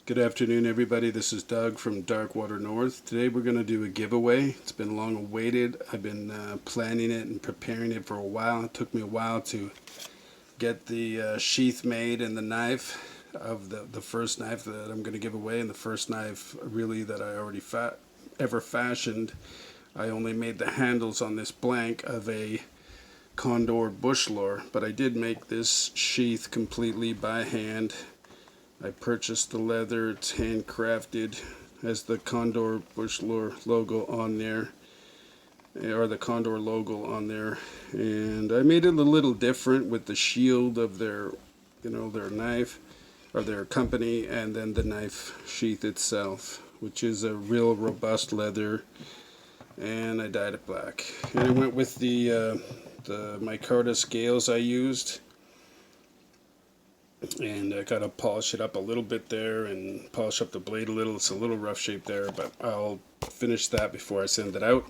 Good afternoon, everybody. This is Doug from Darkwater North. Today we're going to do a giveaway. It's been long awaited. I've been planning it and preparing it for a while. It took me a while to get the sheath made and the knife of the first knife that I'm going to give away, and the first knife really that I already ever fashioned. I only made the handles on this blank of a CONDOR Bushlore, but I did make this sheath completely by hand. I purchased the leather. It's handcrafted, has the CONDOR Bushlore logo on there, or the CONDOR logo on there, and I made it a little different with the shield of their, their knife or their company, and then the knife sheath itself, which is a real robust leather, and I dyed it black. And I went with the micarta scales I used. And I gotta polish it up a little bit there and polish up the blade a little. It's a little rough shape there, but I'll finish that before I send it out.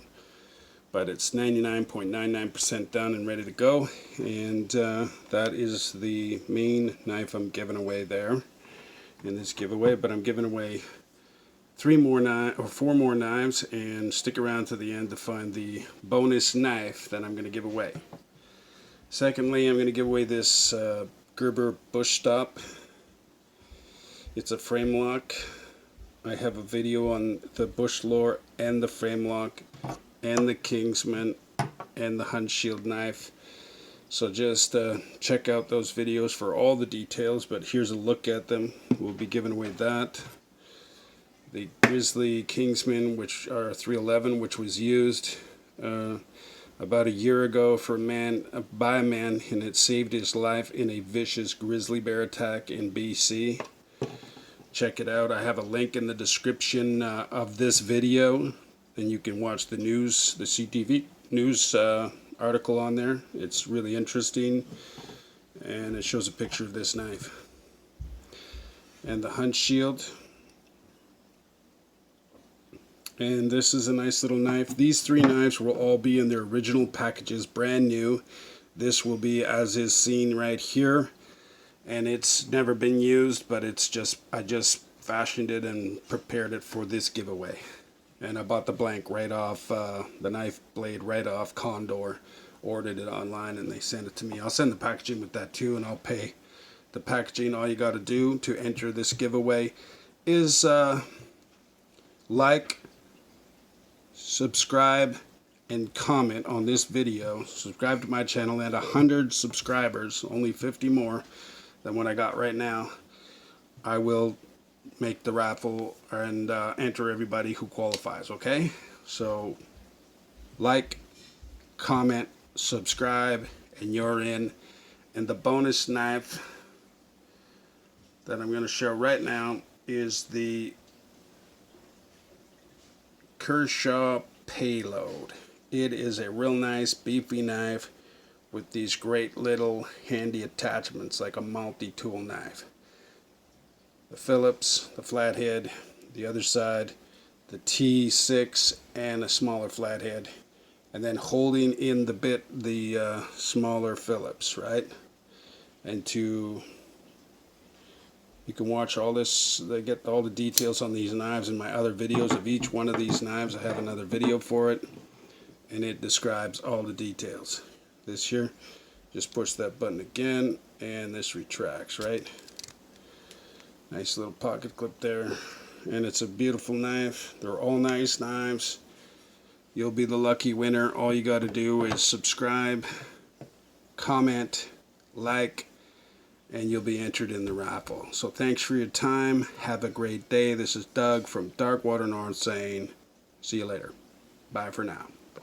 But it's 99.99% done and ready to go, and that is the main knife I'm giving away there in this giveaway. But I'm giving away 4 more knives, and stick around to the end to find the bonus knife that I'm going to give away. Secondly, I'm going to give away this GERBER Ripstop. It's a frame lock. I have a video on the Bushlore and the frame lock and the Kingsman and the HUNTSHIELD knife. So just check out those videos for all the details, but here's a look at them. We'll be giving away that. The Grizzly Kingsman, which are 311, which was used about a year ago by a man, and it saved his life in a vicious grizzly bear attack in BC. Check it out. I have a link in the description of this video, and you can watch the news, the CTV news article on there. It's really interesting, and it shows a picture of this knife. And the HUNTSHIELD. And this is a nice little knife. These 3 knives will all be in their original packages, brand new. This will be as is seen right here, and it's never been used, but I just fashioned it and prepared it for this giveaway. And I bought the blank right off, the knife blade right off CONDOR. Ordered it online and they sent it to me. I'll send the packaging with that too, and I'll pay the packaging. All you got to do to enter this giveaway is like, subscribe, and comment on this video. Subscribe to my channel. At 100 subscribers, only 50 more than what I got right now, I will make the raffle and enter everybody who qualifies. Okay, so like, comment, subscribe, and you're in. And the bonus knife that I'm going to show right now is the KERSHAW Payload. It is a real nice beefy knife with these great little handy attachments like a multi-tool knife. The Phillips, the flathead, the other side, the T6, and a smaller flathead, and then holding in the bit the smaller Phillips, right? And you can watch all this. They get all the details on these knives in my other videos of each one of these knives. I have another video for it, and it describes all the details. This here, just push that button again, and this retracts, right? Nice little pocket clip there, and it's a beautiful knife. They're all nice knives. You'll be the lucky winner. All you got to do is subscribe, comment, like, and you'll be entered in the raffle. So thanks for your time. Have a great day. This is Doug from Darkwater North saying, see you later. Bye for now.